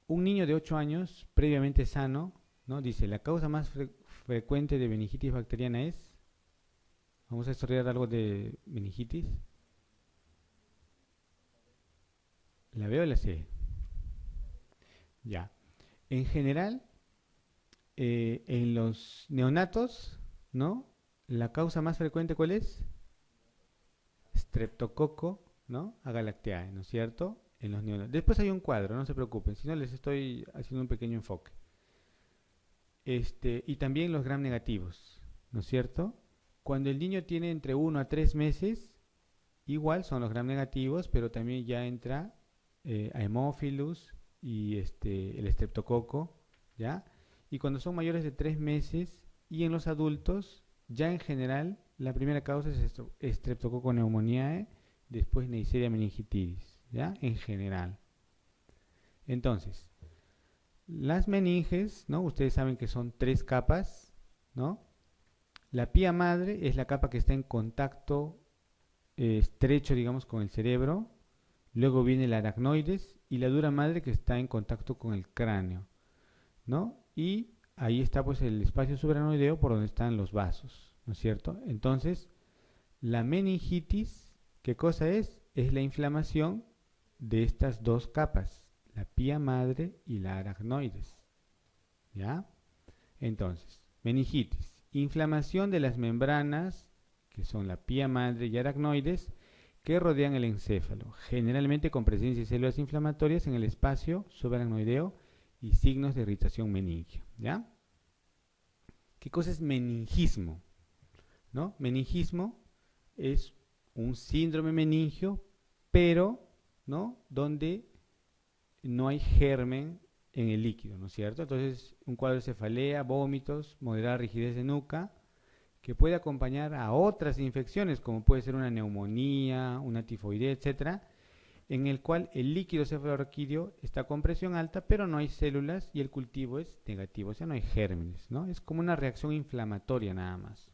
Un niño de 8 años, previamente sano, ¿no? Dice, la causa más frecuente de meningitis bacteriana es, vamos a estudiar algo de meningitis, la B o la C. Ya. En general, en los neonatos, ¿no? La causa más frecuente, ¿cuál es? Streptococo, ¿no? Agalactiae, ¿no es cierto? En los neonatos. Después hay un cuadro, no se preocupen, si no les estoy haciendo un pequeño enfoque. Y también los gram negativos, ¿no es cierto? Cuando el niño tiene entre 1 a 3 meses, igual son los gram negativos, pero también ya entra Haemophilus y el estreptococo, ¿ya? Y cuando son mayores de 3 meses y en los adultos, ya en general, la primera causa es estreptococo pneumoniae, después Neisseria meningitidis, ¿ya? En general. Entonces, las meninges, ¿no? Ustedes saben que son 3 capas, ¿no? La pía madre es la capa que está en contacto estrecho, digamos, con el cerebro. Luego viene el aracnoides y la dura madre que está en contacto con el cráneo, ¿no? Y ahí está pues el espacio subaracnoideo por donde están los vasos, ¿no es cierto? Entonces, la meningitis, ¿qué cosa es? Es la inflamación de estas 2 capas, la pía madre y la aracnoides, ¿ya? Entonces, meningitis, inflamación de las membranas, que son la pía madre y aracnoides, que rodean el encéfalo, generalmente con presencia de células inflamatorias en el espacio subaracnoideo y signos de irritación meningea, ¿ya? ¿Qué cosa es meningismo? ¿No? Meningismo es un síndrome meningio, pero, ¿no? Donde no hay germen en el líquido, ¿no es cierto? Entonces, un cuadro de cefalea, vómitos, moderada rigidez de nuca, que puede acompañar a otras infecciones, como puede ser una neumonía, una tifoidea, etcétera, en el cual el líquido cefalorraquídeo está con presión alta, pero no hay células y el cultivo es negativo, o sea, no hay gérmenes, ¿no? Es como una reacción inflamatoria nada más.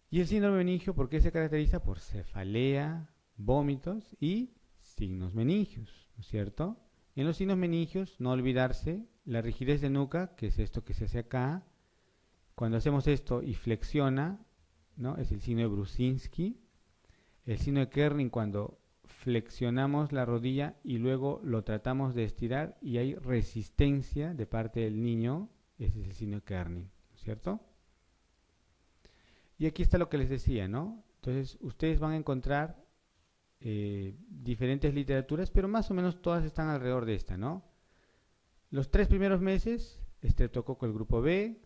Y el síndrome meningio, ¿por qué se caracteriza? Por cefalea, vómitos y signos meningios, ¿no es cierto? En los signos meningios, no olvidarse la rigidez de nuca, que es esto que se hace acá. Cuando hacemos esto y flexiona, ¿no? Es el signo de Brusinski. El signo de Kerning cuando flexionamos la rodilla y luego lo tratamos de estirar y hay resistencia de parte del niño, ese es el signo de Kerning, ¿no es cierto? Y aquí está lo que les decía, ¿no? Entonces, ustedes van a encontrar diferentes literaturas, pero más o menos todas están alrededor de esta, ¿no? Los 3 primeros meses, estreptococo el grupo B,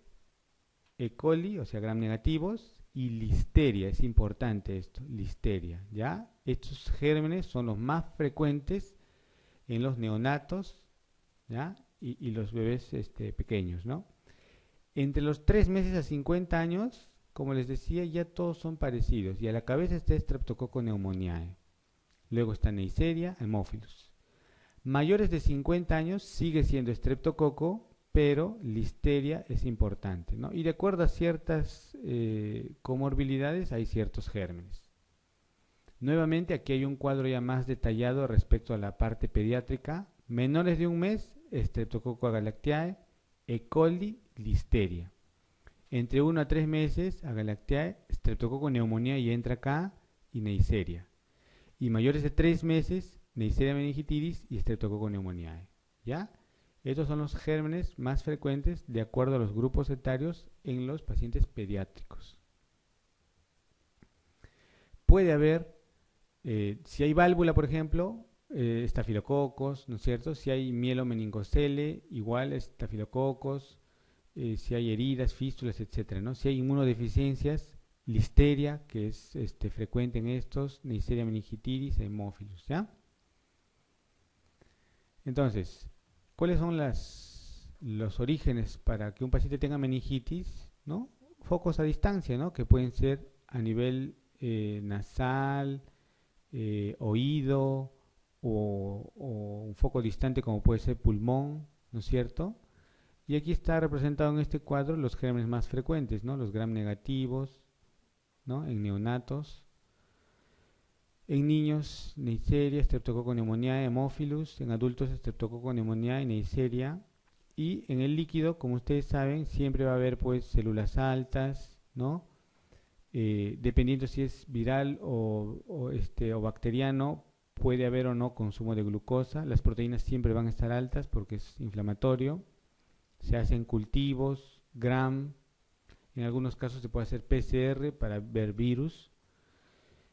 E. coli, o sea, gram negativos, y listeria, es importante esto, listeria, ¿ya? Estos gérmenes son los más frecuentes en los neonatos, ¿ya? Y los bebés pequeños, ¿no? Entre los 3 meses a 50 años, como les decía, ya todos son parecidos, y a la cabeza está Streptococcus pneumoniae. Luego está Neisseria, Haemophilus. Mayores de 50 años sigue siendo estreptococo, pero listeria es importante, ¿no? Y de acuerdo a ciertas comorbilidades hay ciertos gérmenes. Nuevamente aquí hay un cuadro ya más detallado respecto a la parte pediátrica. Menores de un mes, Streptococcus agalactiae, E. coli, listeria. Entre 1 a 3 meses, agalactiae, Streptococcus pneumoniae y entra acá, y Neisseria. Y mayores de 3 meses, Neisseria meningitidis y Streptococcus pneumoniae, ¿ya? Estos son los gérmenes más frecuentes de acuerdo a los grupos etarios en los pacientes pediátricos. Puede haber, si hay válvula, por ejemplo, estafilococos, ¿no es cierto? Si hay mielomeningocele, igual estafilococos, si hay heridas, fístulas, etcétera, ¿no? Si hay inmunodeficiencias, listeria, que es frecuente en estos, Neisseria meningitidis, Haemophilus, ¿ya? Entonces, ¿cuáles son los orígenes para que un paciente tenga meningitis? ¿No? Focos a distancia, ¿no? Que pueden ser a nivel nasal, oído o un foco distante como puede ser pulmón, ¿no es cierto? Y aquí está representado en este cuadro los gérmenes más frecuentes, ¿no? Los gram negativos, ¿no? En neonatos. En niños, Neisseria, Streptococcus pneumoniae, Haemophilus. En adultos, Streptococcus pneumoniae, Neisseria. Y en el líquido, como ustedes saben, siempre va a haber pues células altas, ¿no? Dependiendo si es viral o bacteriano, puede haber o no consumo de glucosa. Las proteínas siempre van a estar altas porque es inflamatorio. Se hacen cultivos, Gram. En algunos casos se puede hacer PCR para ver virus.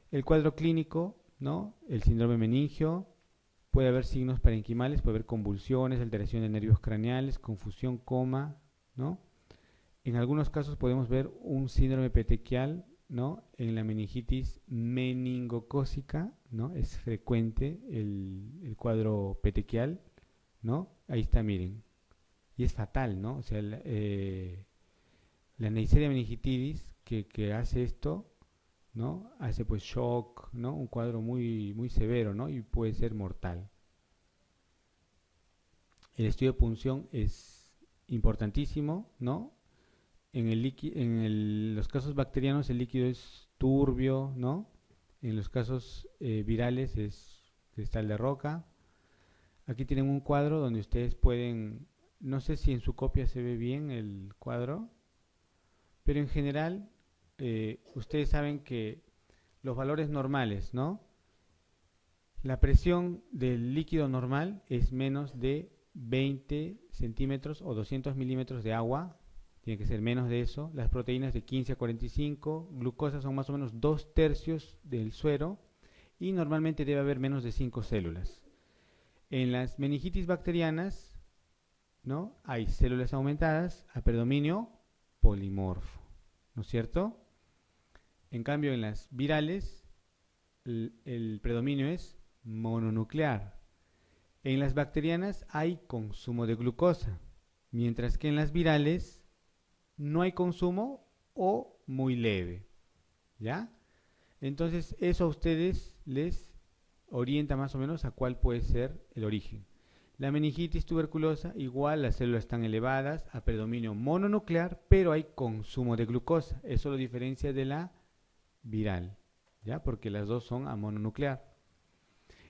El cuadro clínico, ¿no? El síndrome meningio. Puede haber signos parenquimales, puede haber convulsiones, alteración de nervios craneales, confusión, coma, ¿no? En algunos casos podemos ver un síndrome petequial, ¿no? En la meningitis meningocócica, ¿no? Es frecuente el cuadro petequial, ¿no? Ahí está, miren. Y es fatal, ¿no? O sea, la Neisseria meningitidis que hace esto, ¿no? Hace pues shock, ¿no? Un cuadro muy, muy severo, ¿no? Y puede ser mortal. El estudio de punción es importantísimo, ¿no? Los casos bacterianos el líquido es turbio, ¿no? En los casos virales es cristal de roca. Aquí tienen un cuadro donde ustedes pueden, no sé si en su copia se ve bien el cuadro, pero en general ustedes saben que los valores normales, ¿no? La presión del líquido normal es menos de 20 centímetros o 200 milímetros de agua. Tiene que ser menos de eso. Las proteínas de 15 a 45. Glucosa son más o menos 2/3 del suero. Y normalmente debe haber menos de 5 células. En las meningitis bacterianas, ¿no? Hay células aumentadas a predominio polimorfo, ¿no es cierto? En cambio, en las virales, el predominio es mononuclear. En las bacterianas hay consumo de glucosa, mientras que en las virales no hay consumo o muy leve, ¿ya? Entonces eso a ustedes les orienta más o menos a cuál puede ser el origen. La meningitis tuberculosa, igual las células están elevadas a predominio mononuclear, pero hay consumo de glucosa. Eso lo diferencia de la viral, ¿ya? Porque las dos son a mononuclear.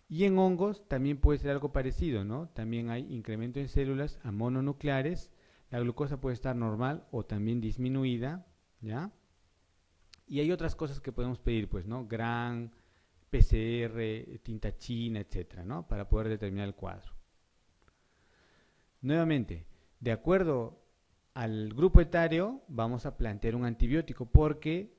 Y en hongos también puede ser algo parecido, ¿no? También hay incremento en células a mononucleares. La glucosa puede estar normal o también disminuida, ¿ya? Y hay otras cosas que podemos pedir, pues, ¿no? Gran, PCR, tinta china, etcétera, ¿no? Para poder determinar el cuadro. Nuevamente, de acuerdo al grupo etario, vamos a plantear un antibiótico porque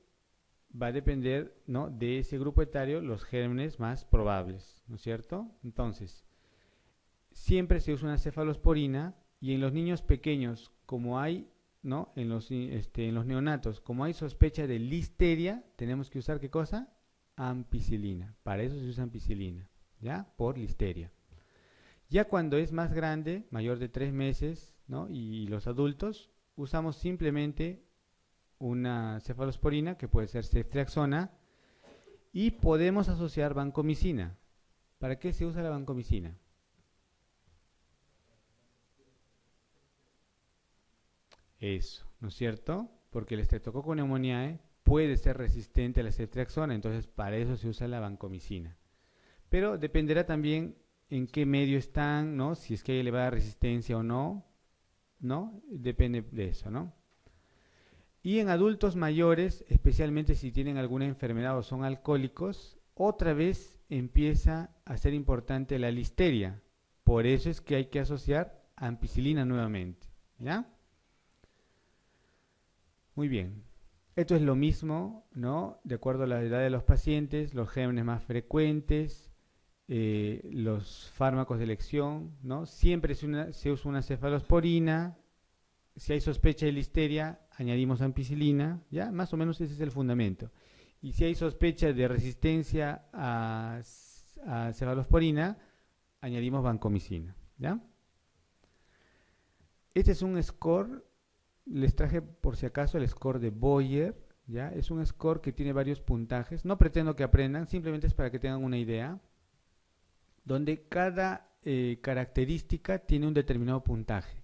va a depender, ¿no? de ese grupo etario los gérmenes más probables, ¿no es cierto? Entonces, siempre se usa una cefalosporina y en los niños pequeños, como hay, ¿no? en los neonatos, como hay sospecha de listeria, tenemos que usar ¿qué cosa? Ampicilina. Para eso se usa ampicilina, ¿ya? Por listeria. Ya cuando es más grande, mayor de 3 meses, ¿no? y los adultos, usamos simplemente una cefalosporina, que puede ser ceftriaxona, y podemos asociar vancomicina. ¿Para qué se usa la vancomicina? Eso, ¿no es cierto? Porque el Streptococcus pneumoniae puede ser resistente a la ceftriaxona, entonces para eso se usa la vancomicina. Pero dependerá también en qué medio están, ¿no? Si es que hay elevada resistencia o no, ¿no? Depende de eso, ¿no? Y en adultos mayores, especialmente si tienen alguna enfermedad o son alcohólicos, otra vez empieza a ser importante la listeria. Por eso es que hay que asociar ampicilina nuevamente, ¿ya? Muy bien. Esto es lo mismo, ¿no? De acuerdo a la edad de los pacientes, los gérmenes más frecuentes, los fármacos de elección, ¿no? Siempre se usa una cefalosporina. Si hay sospecha de listeria, añadimos ampicilina, ¿ya? Más o menos ese es el fundamento. Y si hay sospecha de resistencia a cefalosporina, añadimos vancomicina, ¿ya? Este es un score, les traje por si acaso el score de Boyer, ¿ya? Es un score que tiene varios puntajes, no pretendo que aprendan, simplemente es para que tengan una idea, donde cada característica tiene un determinado puntaje.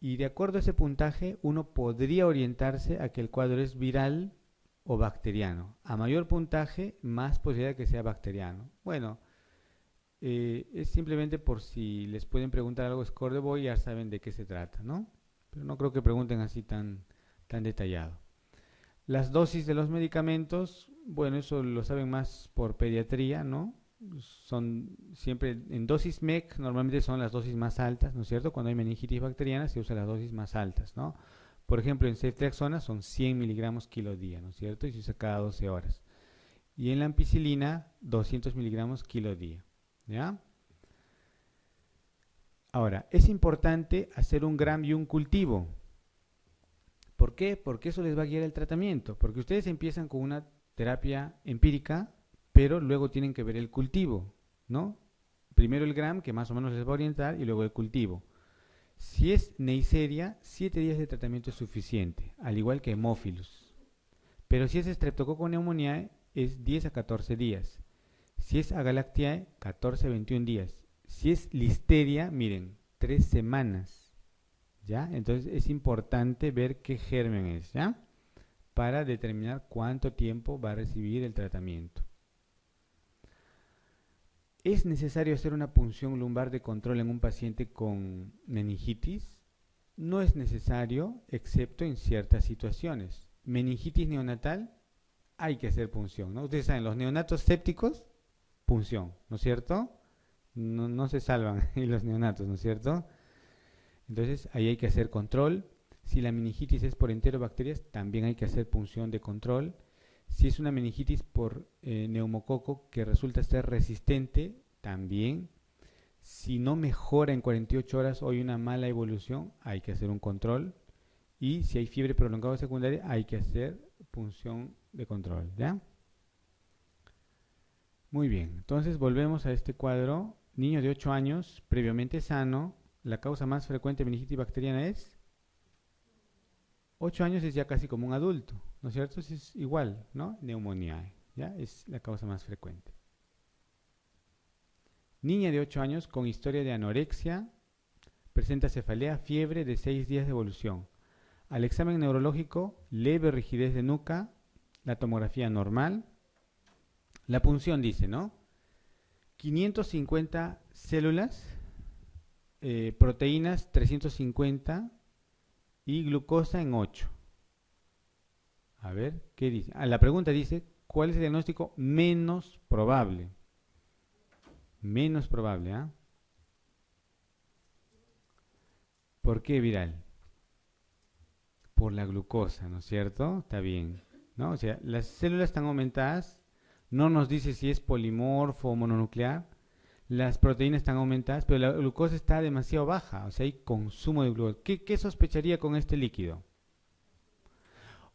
Y de acuerdo a ese puntaje, uno podría orientarse a que el cuadro es viral o bacteriano. A mayor puntaje, más posibilidad de que sea bacteriano. Bueno, es simplemente por si les pueden preguntar algo score de Boy, ya saben de qué se trata, ¿no? Pero no creo que pregunten así tan detallado. Las dosis de los medicamentos, bueno, eso lo saben más por pediatría, ¿no? Son siempre en dosis MEC, normalmente son las dosis más altas, ¿no es cierto? Cuando hay meningitis bacteriana se usan las dosis más altas, ¿no? Por ejemplo, en ceftriaxona son 100 miligramos kilo día, ¿no es cierto? Y se usa cada 12 horas. Y en la ampicilina, 200 miligramos kilo día, ¿ya? Ahora, es importante hacer un gram y un cultivo. ¿Por qué? Porque eso les va a guiar el tratamiento. Porque ustedes empiezan con una terapia empírica, pero luego tienen que ver el cultivo, ¿no? Primero el gram, que más o menos les va a orientar, y luego el cultivo. Si es Neisseria, 7 días de tratamiento es suficiente, al igual que Haemophilus. Pero si es Streptococcus pneumoniae, es 10 a 14 días. Si es Agalactiae, 14 a 21 días. Si es Listeria, miren, 3 semanas. ¿Ya? Entonces es importante ver qué germen es, ¿ya? Para determinar cuánto tiempo va a recibir el tratamiento. ¿Es necesario hacer una punción lumbar de control en un paciente con meningitis? No es necesario, excepto en ciertas situaciones. Meningitis neonatal, hay que hacer punción, ¿no? Ustedes saben, los neonatos sépticos, punción, ¿no es cierto? No se salvan los neonatos, ¿no es cierto? Entonces ahí hay que hacer control. Si la meningitis es por enterobacterias, también hay que hacer punción de control. Si es una meningitis por neumococo que resulta ser resistente, también. Si no mejora en 48 horas o hay una mala evolución, hay que hacer un control. Y si hay fiebre prolongada secundaria, hay que hacer punción de control, ¿ya? Muy bien, entonces volvemos a este cuadro. Niño de 8 años, previamente sano. La causa más frecuente de meningitis bacteriana es 8 años, es ya casi como un adulto, ¿no es cierto? Es igual, ¿no? Neumonía, ¿ya? Es la causa más frecuente. Niña de 8 años con historia de anorexia, presenta cefalea, fiebre de 6 días de evolución. Al examen neurológico, leve rigidez de nuca, la tomografía normal. La punción dice, ¿no? 550 células, proteínas 350 y glucosa en 8. A ver, ¿qué dice? La pregunta dice, ¿cuál es el diagnóstico menos probable? Menos probable, ¿ah? ¿Por qué viral? Por la glucosa, ¿no es cierto? Está bien, ¿no? O sea, las células están aumentadas, no nos dice si es polimorfo o mononuclear, las proteínas están aumentadas, pero la glucosa está demasiado baja, o sea, hay consumo de glucosa. ¿Qué sospecharía con este líquido?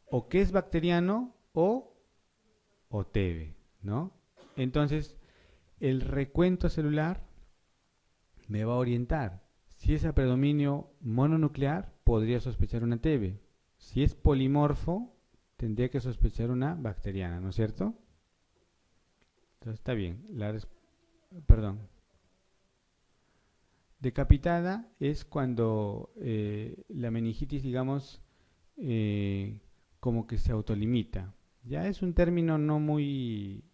O que es bacteriano o TB, ¿no? Entonces, el recuento celular me va a orientar. Si es a predominio mononuclear, podría sospechar una TB. Si es polimorfo, tendría que sospechar una bacteriana, ¿no es cierto? Entonces está bien. Perdón. Decapitada es cuando la meningitis, digamos, como que se autolimita. Ya es un término no muy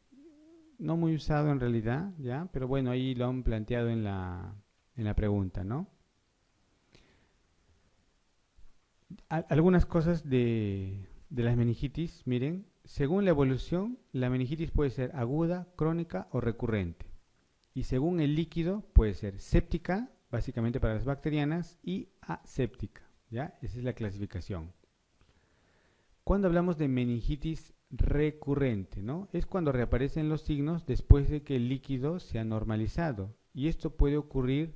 usado en realidad, ya, pero bueno, ahí lo han planteado en la pregunta, ¿no? Algunas cosas de las meningitis, miren, según la evolución, la meningitis puede ser aguda, crónica o recurrente. Y según el líquido, puede ser séptica, básicamente para las bacterianas, y aséptica, ¿ya? Esa es la clasificación. Cuando hablamos de meningitis recurrente, ¿no? Es cuando reaparecen los signos después de que el líquido se ha normalizado. Y esto puede ocurrir,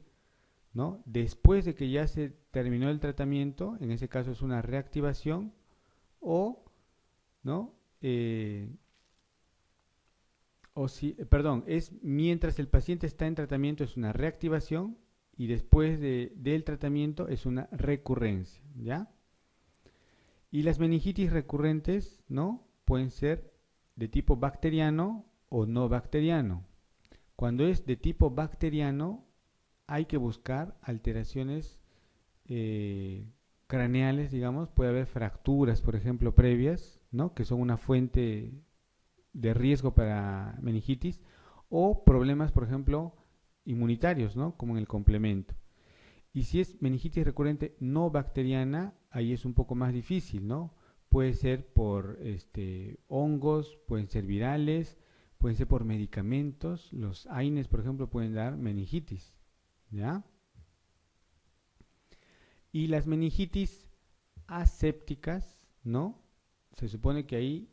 ¿no? Después de que ya se terminó el tratamiento, en ese caso es una reactivación, o, ¿no? Es mientras el paciente está en tratamiento es una reactivación y después del tratamiento es una recurrencia, ¿ya? Y las meningitis recurrentes, ¿no? Pueden ser de tipo bacteriano o no bacteriano. Cuando es de tipo bacteriano, hay que buscar alteraciones craneales, digamos. Puede haber fracturas, por ejemplo, previas, ¿no? Que son una fuente de riesgo para meningitis, o problemas, por ejemplo, inmunitarios, ¿no? Como en el complemento. Y si es meningitis recurrente no bacteriana, ahí es un poco más difícil, ¿no? Puede ser por hongos, pueden ser virales, pueden ser por medicamentos. Los AINES, por ejemplo, pueden dar meningitis, ¿ya? Y las meningitis asépticas, ¿no? Se supone que ahí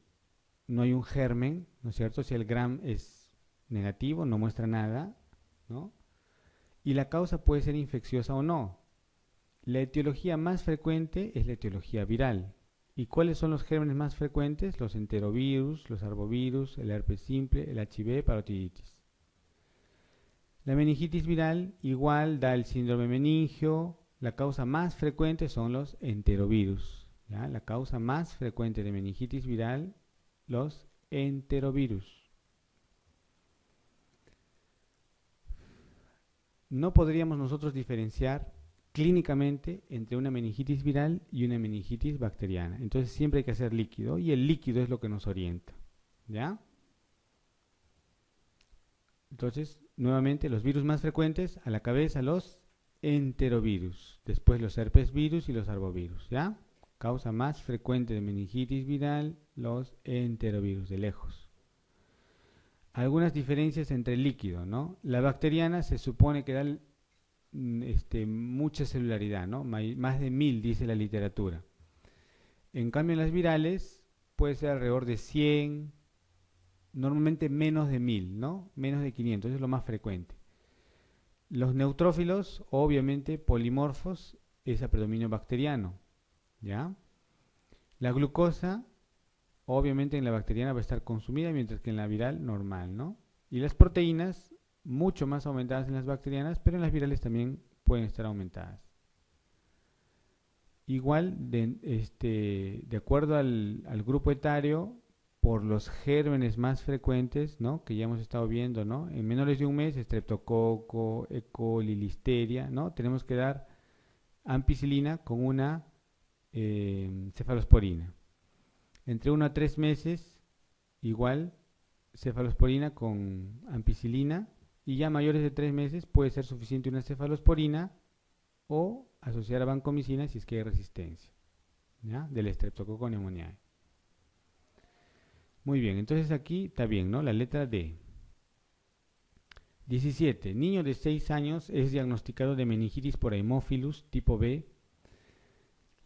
no hay un germen, ¿no es cierto? Si el gram es negativo, no muestra nada, ¿no? Y la causa puede ser infecciosa o no. La etiología más frecuente es la etiología viral. ¿Y cuáles son los gérmenes más frecuentes? Los enterovirus, los arbovirus, el herpes simple, el HIV, parotiditis. La meningitis viral igual da el síndrome meningio. La causa más frecuente son los enterovirus, ¿ya? La causa más frecuente de meningitis viral, los enterovirus. No podríamos nosotros diferenciar clínicamente entre una meningitis viral y una meningitis bacteriana. Entonces siempre hay que hacer líquido y el líquido es lo que nos orienta, ¿ya? Entonces, nuevamente, los virus más frecuentes a la cabeza, los enterovirus, después los herpes virus y los arbovirus, ¿ya? Causa más frecuente de meningitis viral, los enterovirus, de lejos. Algunas diferencias entre el líquido, ¿no? La bacteriana se supone que da mucha celularidad, ¿no? Más de 1000 dice la literatura. En cambio, en las virales puede ser alrededor de 100, normalmente menos de 1000, ¿no? Menos de 500, eso es lo más frecuente. Los neutrófilos, obviamente polimorfos, es a predominio bacteriano, ¿ya? La glucosa, obviamente en la bacteriana va a estar consumida, mientras que en la viral normal, ¿no? Y las proteínas, mucho más aumentadas en las bacterianas, pero en las virales también pueden estar aumentadas. Igual, de acuerdo al grupo etario, por los gérmenes más frecuentes, ¿no? Que ya hemos estado viendo, ¿no? En menores de un mes, estreptococo, E. coli, listeria, ¿no? Tenemos que dar ampicilina con una cefalosporina. Entre 1 a 3 meses, igual, cefalosporina con ampicilina, y ya mayores de 3 meses puede ser suficiente una cefalosporina o asociar a vancomicina si es que hay resistencia, ¿ya? Del Streptococcus pneumoniae. Muy bien, entonces aquí está bien, ¿no? La letra D. 17. Niño de 6 años es diagnosticado de meningitis por Haemophilus tipo B.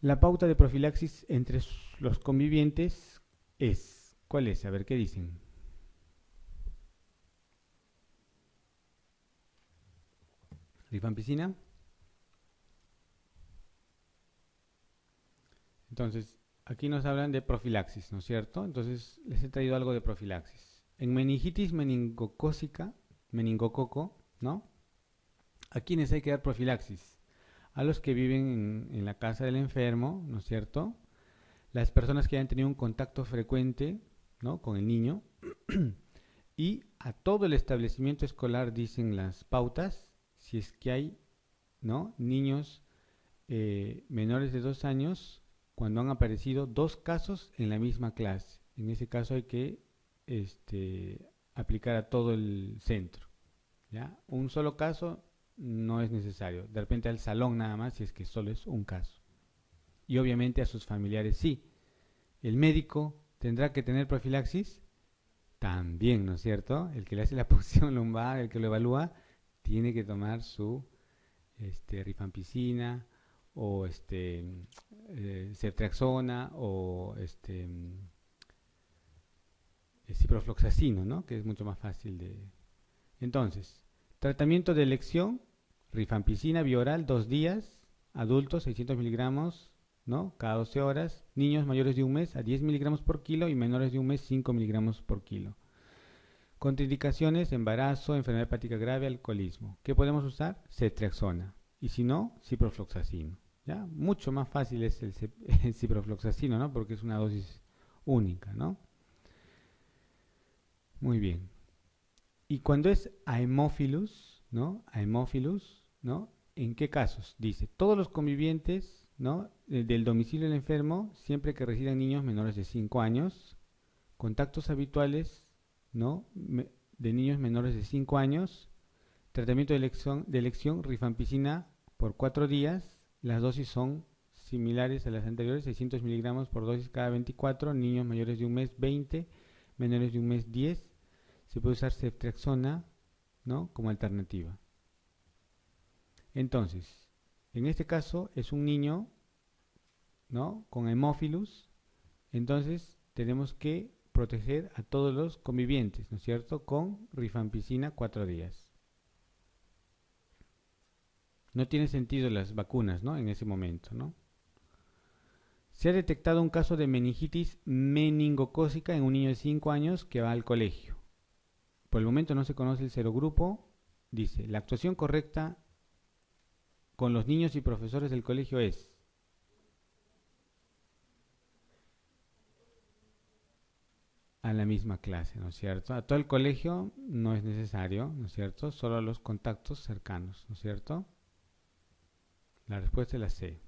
La pauta de profilaxis entre los convivientes es, ¿cuál es? A ver, ¿qué dicen? Rifampicina. Entonces, aquí nos hablan de profilaxis, ¿no es cierto? Entonces, les he traído algo de profilaxis. En meningitis meningocócica, meningococo, ¿no? ¿A quiénes hay que dar profilaxis? A los que viven en la casa del enfermo, ¿no es cierto? Las personas que hayan tenido un contacto frecuente, ¿no? Con el niño. Y a todo el establecimiento escolar, dicen las pautas, si es que hay, ¿no? Niños menores de 2 años, cuando han aparecido 2 casos en la misma clase. En ese caso hay que aplicar a todo el centro, ¿ya? Un solo caso no es necesario. De repente al salón nada más, si es que solo es un caso. Y obviamente a sus familiares sí. ¿El médico tendrá que tener profilaxis? También, ¿no es cierto? El que le hace la punción lumbar, el que lo evalúa, tiene que tomar su rifampicina o ceftriaxona o ciprofloxacino, ¿no? Que es mucho más fácil de... Entonces, tratamiento de elección, rifampicina bioral 2 días, adultos 600 miligramos, ¿no? Cada 12 horas, niños mayores de un mes a 10 miligramos por kilo y menores de un mes 5 miligramos por kilo. Contraindicaciones, embarazo, enfermedad hepática grave, alcoholismo. ¿Qué podemos usar? Ceftriaxona. Y si no, ciprofloxacino. ¿Ya? Mucho más fácil es el ciprofloxacino, ¿no? Porque es una dosis única, ¿no? Muy bien. Y cuando es Haemophilus, ¿no? Haemophilus, ¿no? ¿En qué casos? Dice, todos los convivientes ¿no? Del domicilio del enfermo siempre que residan niños menores de 5 años, contactos habituales, ¿no? De niños menores de 5 años, tratamiento de elección rifampicina por 4 días, las dosis son similares a las anteriores, 600 miligramos por dosis cada 24, niños mayores de un mes 20, menores de un mes 10, se puede usar ceftriaxona, ¿no? Como alternativa. Entonces, en este caso es un niño, ¿no? Con hemófilus, entonces tenemos que proteger a todos los convivientes, ¿no es cierto? Con rifampicina 4 días. No tiene sentido las vacunas, ¿no? En ese momento, ¿no? Se ha detectado un caso de meningitis meningocócica en un niño de 5 años que va al colegio. Por el momento no se conoce el serogrupo. Dice, la actuación correcta con los niños y profesores del colegio es a la misma clase, ¿no es cierto? A todo el colegio no es necesario, ¿no es cierto? Solo a los contactos cercanos, ¿no es cierto? La respuesta es la C.